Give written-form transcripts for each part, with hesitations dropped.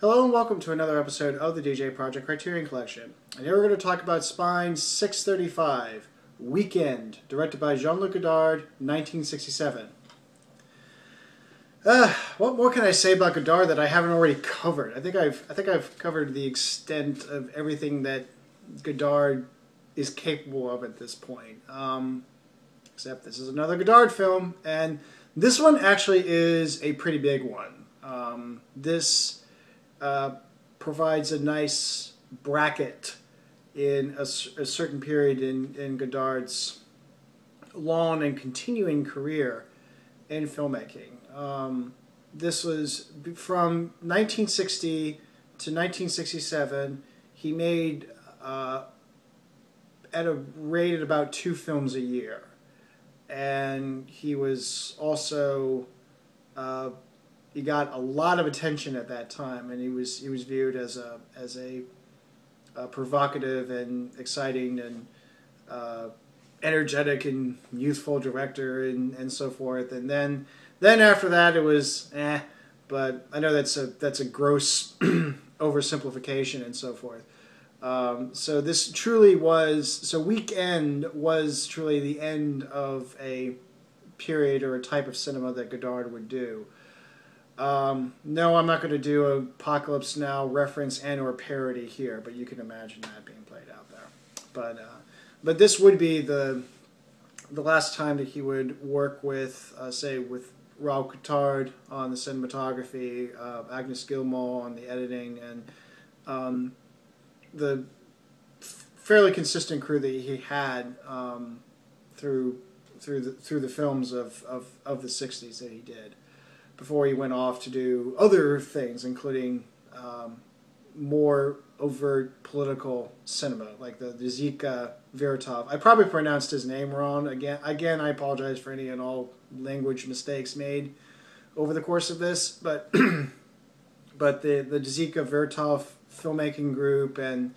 Hello and welcome to another episode of the djproject Criterion Collection. And here we're going to talk about Spine 635, Weekend, directed by Jean-Luc Godard, 1967. What more can I say about Godard that I haven't already covered? I think I've covered the extent of everything that Godard is capable of at this point. Except this is another Godard film, and this one actually is a pretty big one. This provides a nice bracket in a certain period in Godard's long and continuing career in filmmaking. This was from 1960 to 1967. He made at a rate at about 2 films a year, and he was also he got a lot of attention at that time, and he was viewed as a provocative and exciting and energetic and youthful director and so forth. And then after that it was but I know that's a gross oversimplification and so forth. So this truly was, so Weekend was truly the end of a period or a type of cinema that Godard would do. No, I'm not going to do a Apocalypse Now reference and or parody here, but you can imagine that being played out there. But this would be the last time that he would work with, say, with Raoul Coutard on the cinematography, Agnes Gilmore on the editing, and the fairly consistent crew that he had through the films of the 60s that he did, before he went off to do other things, including more overt political cinema, like the Djika Vertov. I probably pronounced his name wrong. Again, I apologize for any and all language mistakes made over the course of this, but but the Djika Vertov filmmaking group and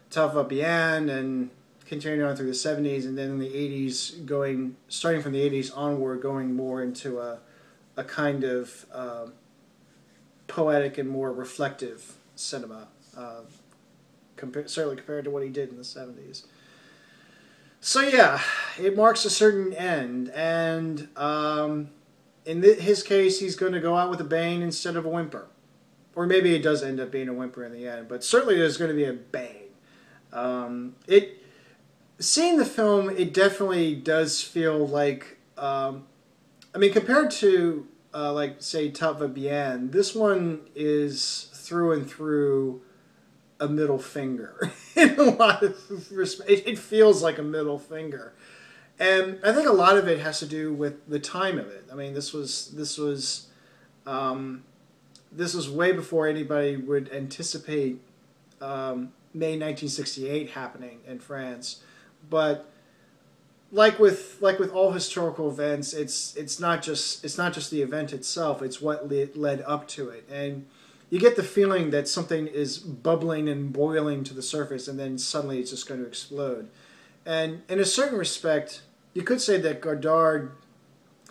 Ça Va Bien, and continuing on through the 70s, and then in the 80s, starting from the 80s onward, going more into a kind of poetic and more reflective cinema, certainly compared to what he did in the 70s. So yeah, it marks a certain end, and in his case, he's going to go out with a bang instead of a whimper. Or maybe it does end up being a whimper in the end, but certainly there's going to be a bang. Seeing the film, it definitely does feel like, I mean, compared to, like, say, Ça Va Bien, this one is through and through a middle finger. In a lot of respects, it feels like a middle finger. And I think a lot of it has to do with the time of it. I mean, this was way before anybody would anticipate May 1968 happening in France. But like with all historical events, it's not just the event itself, it's what led up to it. And you get the feeling that something is bubbling and boiling to the surface, and then suddenly it's just going to explode. And in a certain respect, you could say that Godard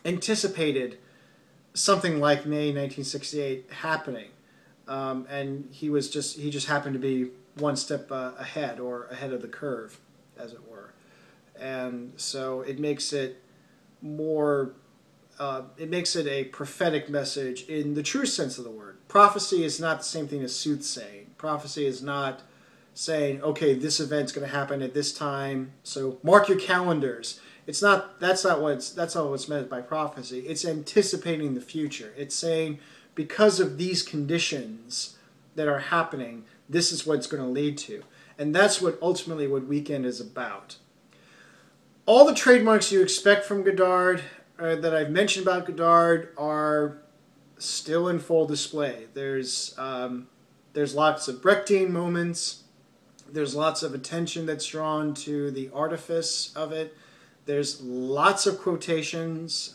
anticipated something like May 1968 happening, and he just happened to be one step ahead, or ahead of the curve, as it were. And so it makes it more, it makes it a prophetic message in the true sense of the word. Prophecy is not the same thing as soothsaying. Prophecy is not saying, okay, this event's going to happen at this time, so mark your calendars. It's not. That's not what's meant by prophecy. It's anticipating the future. It's saying, because of these conditions that are happening, this is what it's going to lead to, and that's what ultimately what Weekend is about. All the trademarks you expect from Godard, that I've mentioned about Godard, are still in full display. There's lots of Brechtian moments. There's lots of attention that's drawn to the artifice of it. There's lots of quotations,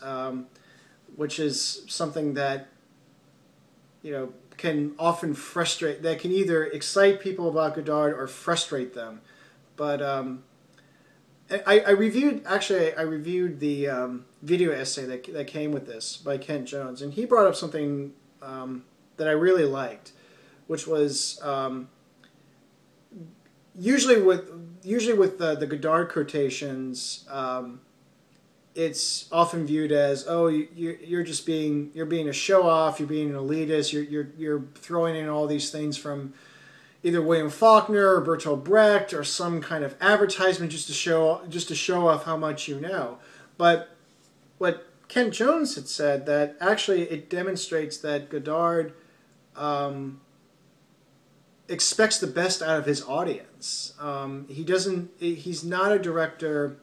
which is something that, can often frustrate, that can either excite people about Godard or frustrate them. But I reviewed the video essay that came with this by Kent Jones, and he brought up something that I really liked, which was usually with the Godard quotations. It's often viewed as, oh, you're just you're being a show off, you're being an elitist, you're throwing in all these things from either William Faulkner or Bertolt Brecht or some kind of advertisement just to show off how much you know. But what Ken Jones had said, that actually it demonstrates that Godard expects the best out of his audience. He's not a director.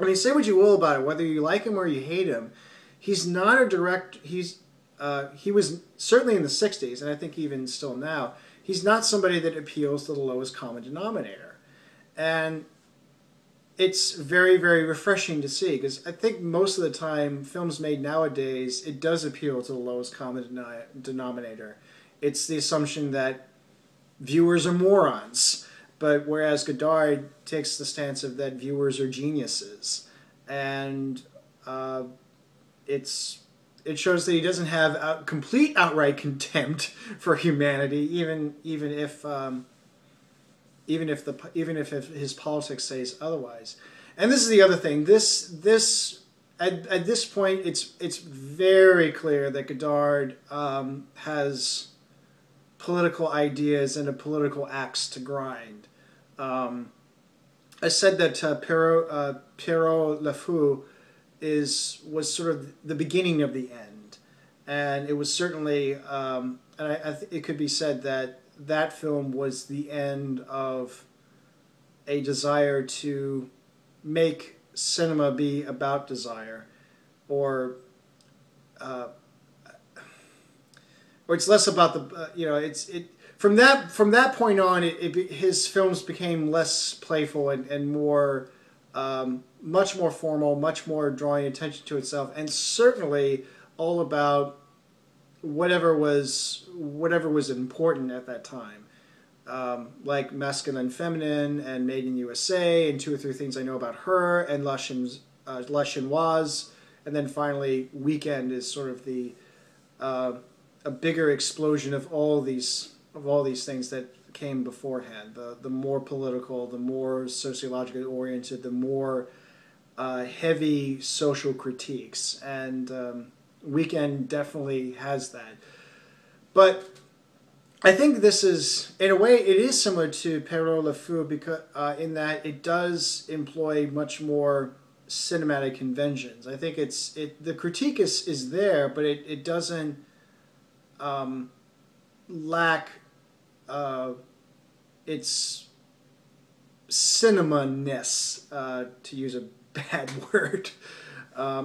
I mean, say what you will about it, whether you like him or you hate him. He's not a director. He was certainly in the '60s, and I think even still now. He's not somebody that appeals to the lowest common denominator, and it's very, very refreshing to see, because I think most of the time films made nowadays, it does appeal to the lowest common denominator. It's the assumption that viewers are morons. But whereas Godard takes the stance of that viewers are geniuses, and it shows that he doesn't have complete outright contempt for humanity, even if his politics says otherwise. And this is the other thing. At this point, it's very clear that Godard has political ideas and a political axe to grind. I said that Pierrot Le Fou was sort of the beginning of the end, and it was certainly, and it could be said that that film was the end of a desire to make cinema be about desire, or it's less about the From that point on, his films became less playful and more, much more formal, much more drawing attention to itself, and certainly all about whatever was important at that time, like Masculine and Feminine and Made in USA and Two or Three Things I Know About Her and La Chinoise, and then finally Weekend is sort of the a bigger explosion of all these things that came beforehand. The more political, the more sociologically oriented, the more heavy social critiques, and Weekend definitely has that. But I think this is, in a way, it is similar to Pierrot Le Fou, because in that it does employ much more cinematic conventions. I think the critique is there, but it doesn't lack its cinema-ness, to use a bad word.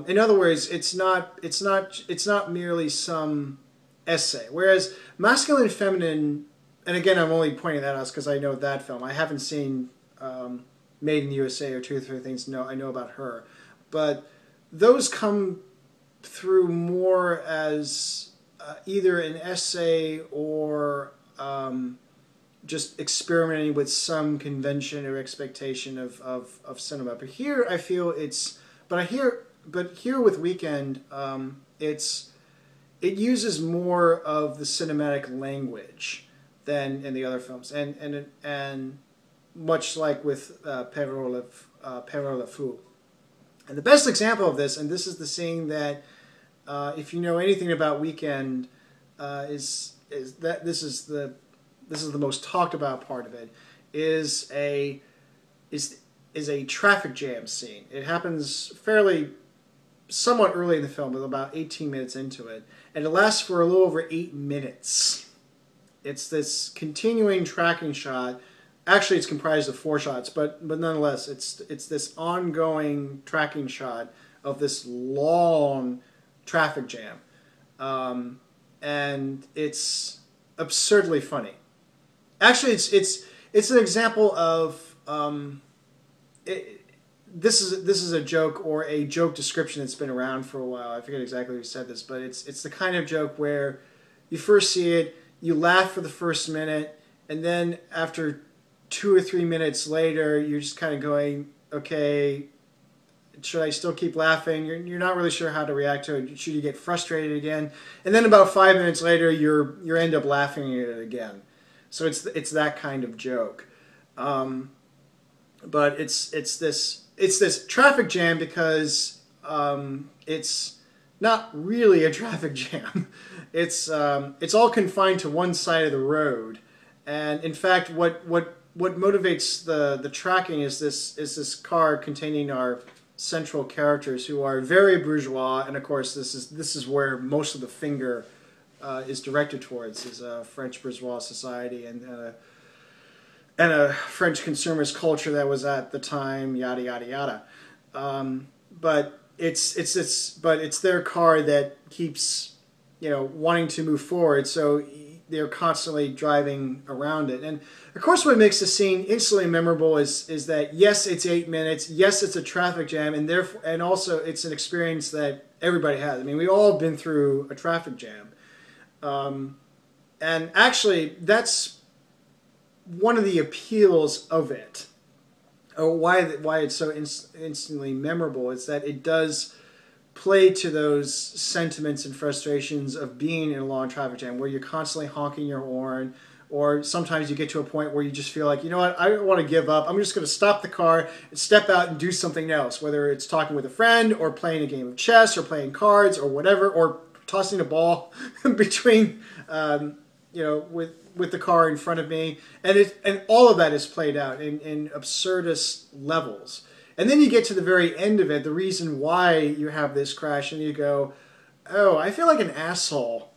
In other words, it's not merely some essay. Whereas Masculine and Feminine, and again, I'm only pointing that out because I know that film. I haven't seen Made in the USA or Two or Three Things I Know About Her, but those come through more as either an essay or just experimenting with some convention or expectation of cinema. But here I feel but here with Weekend, it uses more of the cinematic language than in the other films, and much like with Pierrot Le Fou. And the best example of this, and this is the scene that, if you know anything about Weekend, is that this is the most talked about part of it, is a traffic jam scene. It happens somewhat early in the film, but about 18 minutes into it, and it lasts for a little over 8 minutes. It's this continuing tracking shot. Actually, it's comprised of 4 shots, but nonetheless, it's this ongoing tracking shot of this long traffic jam, and it's absurdly funny. Actually, it's an example of this is a joke, or a joke description that's been around for a while. I forget exactly who said this, but it's the kind of joke where you first see it, you laugh for the first minute, and then after 2 or 3 minutes later, you're just kind of going, okay, should I still keep laughing? You're not really sure how to react to it. Should you get frustrated again? And then about 5 minutes later, you end up laughing at it again. So it's that kind of joke. But it's this traffic jam because it's not really a traffic jam. It's all confined to one side of the road, and in fact, what motivates the tracking is this car containing our central characters who are very bourgeois, and of course this is where most of the finger is directed towards, is a French bourgeois society and a French consumerist culture that was at the time, yada yada yada. But it's their car that keeps wanting to move forward, so they're constantly driving around it. And of course, what makes the scene instantly memorable is that yes, it's 8 minutes, yes, it's a traffic jam, and therefore, and also it's an experience that everybody has. I mean, we all been through a traffic jam, and actually, that's one of the appeals of it, or why it's so instantly memorable. Is that it does play to those sentiments and frustrations of being in a long traffic jam where you're constantly honking your horn, or sometimes you get to a point where you just feel like, you know what, I don't want to give up. I'm just going to stop the car and step out and do something else, whether it's talking with a friend or playing a game of chess or playing cards or whatever, or tossing a ball between, with the car in front of me. And all of that is played out in absurdist levels. And then you get to the very end of it, the reason why you have this crash, and you go, oh, I feel like an asshole,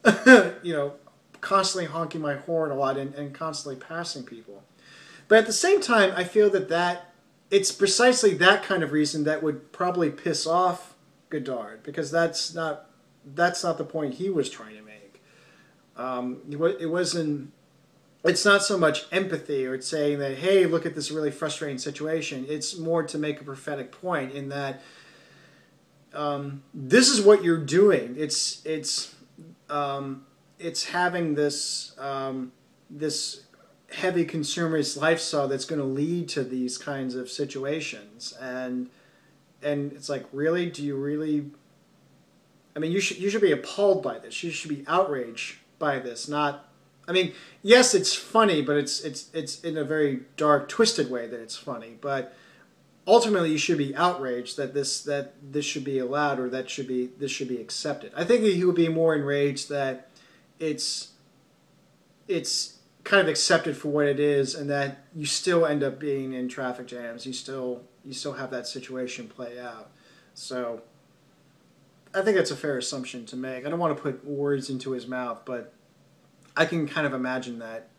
constantly honking my horn a lot and constantly passing people. But at the same time, I feel that it's precisely that kind of reason that would probably piss off Godard, because that's not the point he was trying to make. It's not so much empathy or it's saying that, hey, look at this really frustrating situation. It's more to make a prophetic point in that this is what you're doing. It's having this this heavy consumerist lifestyle that's going to lead to these kinds of situations, and it's like, really, do you really? I mean, you should be appalled by this. You should be outraged by this, not. I mean, yes, it's funny, but it's in a very dark, twisted way that it's funny. But ultimately, you should be outraged that this should be allowed, or this should be accepted. I think that he would be more enraged that it's kind of accepted for what it is, and that you still end up being in traffic jams. You still have that situation play out. So I think that's a fair assumption to make. I don't want to put words into his mouth, but I can kind of imagine that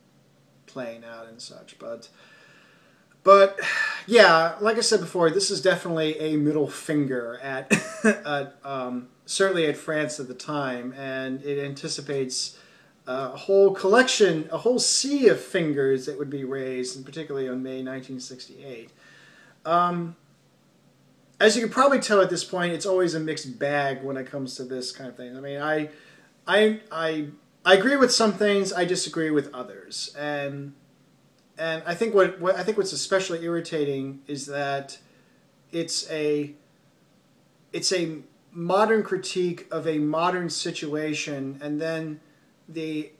playing out and such. But yeah, like I said before, this is definitely a middle finger at certainly at France at the time, and it anticipates a whole collection, a whole sea of fingers that would be raised, and particularly on May 1968. As you can probably tell at this point, it's always a mixed bag when it comes to this kind of thing. I mean, I agree with some things, I disagree with others, and I think what's especially irritating is that it's a modern critique of a modern situation, and then the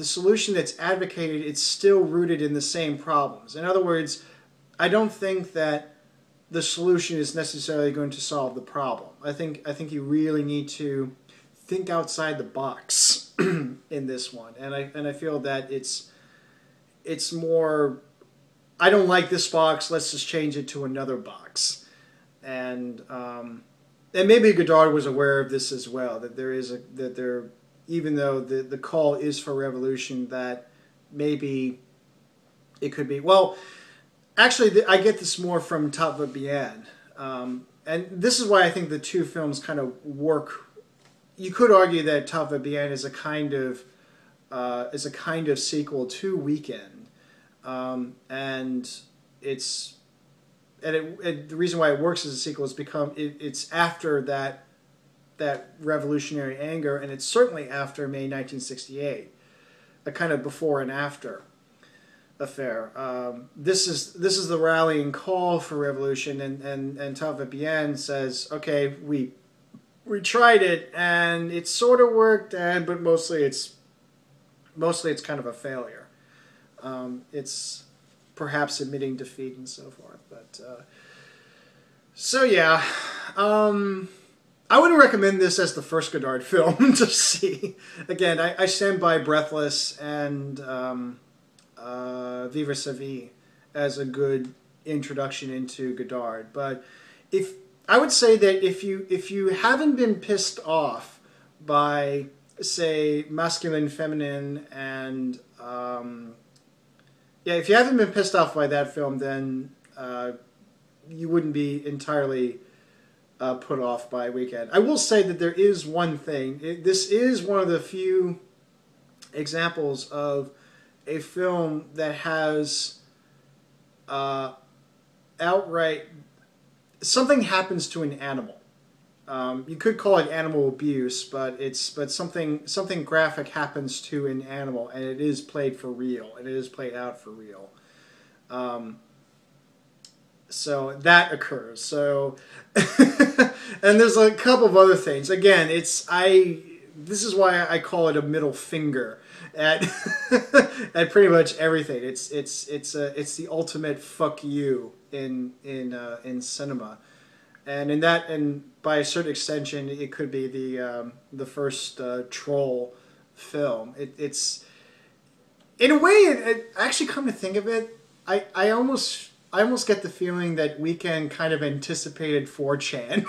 solution that's advocated, it's still rooted in the same problems. In other words, I don't think that the solution is necessarily going to solve the problem. I think you really need to think outside the box in this one, and I feel that it's more, I don't like this box, let's just change it to another box. And maybe Godard was aware of this as well, that there even though the call is for revolution, that maybe it could be, well, actually I get this more from Tout Va Bien, and this is why I think the two films kind of work. You could argue that Tout Va Bien is a kind of sequel to Weekend, and the reason why it works as a sequel is it's after that revolutionary anger, and it's certainly after May 1968, a kind of before and after affair. This is the rallying call for revolution, and Tout Va Bien says, okay, we tried it and it sort of worked, but mostly it's kind of a failure. it's perhaps admitting defeat and so forth. But so yeah, I wouldn't recommend this as the first Godard film to see. Again, I stand by Breathless and Vivre sa vie as a good introduction into Godard. But I would say that if you haven't been pissed off by, say, Masculine, Feminine, and if you haven't been pissed off by that film, then you wouldn't be entirely put off by Weekend. I will say that there is one thing. This is one of the few examples of a film that has outright something happens to an animal. You could call it animal abuse, but something graphic happens to an animal, and it is played for real, and it is played out for real. So that occurs. So, and there's a couple of other things. Again, this is why I call it a middle finger at at pretty much everything. It's the ultimate fuck you in cinema, and by a certain extension, it could be the first troll film. It's in a way, it actually, come to think of it, I almost get the feeling that Weekend kind of anticipated 4chan.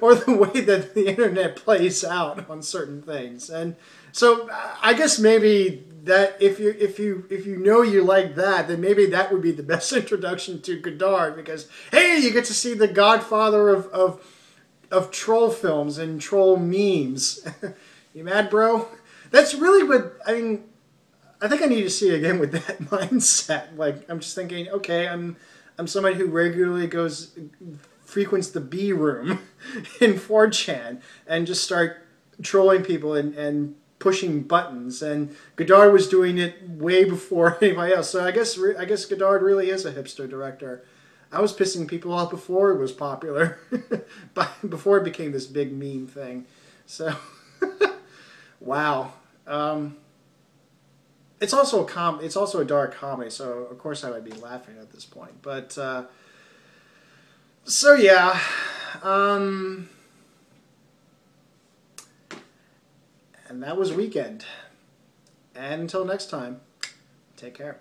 Or the way that the internet plays out on certain things. And so I guess maybe that if you know you like that, then maybe that would be the best introduction to Godard, because hey, you get to see the godfather of troll films and troll memes. You mad, bro? That's really what I mean. I think I need to see it again with that mindset. Like, I'm just thinking, okay, I'm somebody who regularly frequents the B room in 4chan and just start trolling people and pushing buttons. And Godard was doing it way before anybody else. So I guess Godard really is a hipster director. I was pissing people off before it was popular, before it became this big meme thing. So, wow. It's also a dark comedy, so of course I would be laughing at this point. But so yeah, and that was Weekend. And until next time, take care.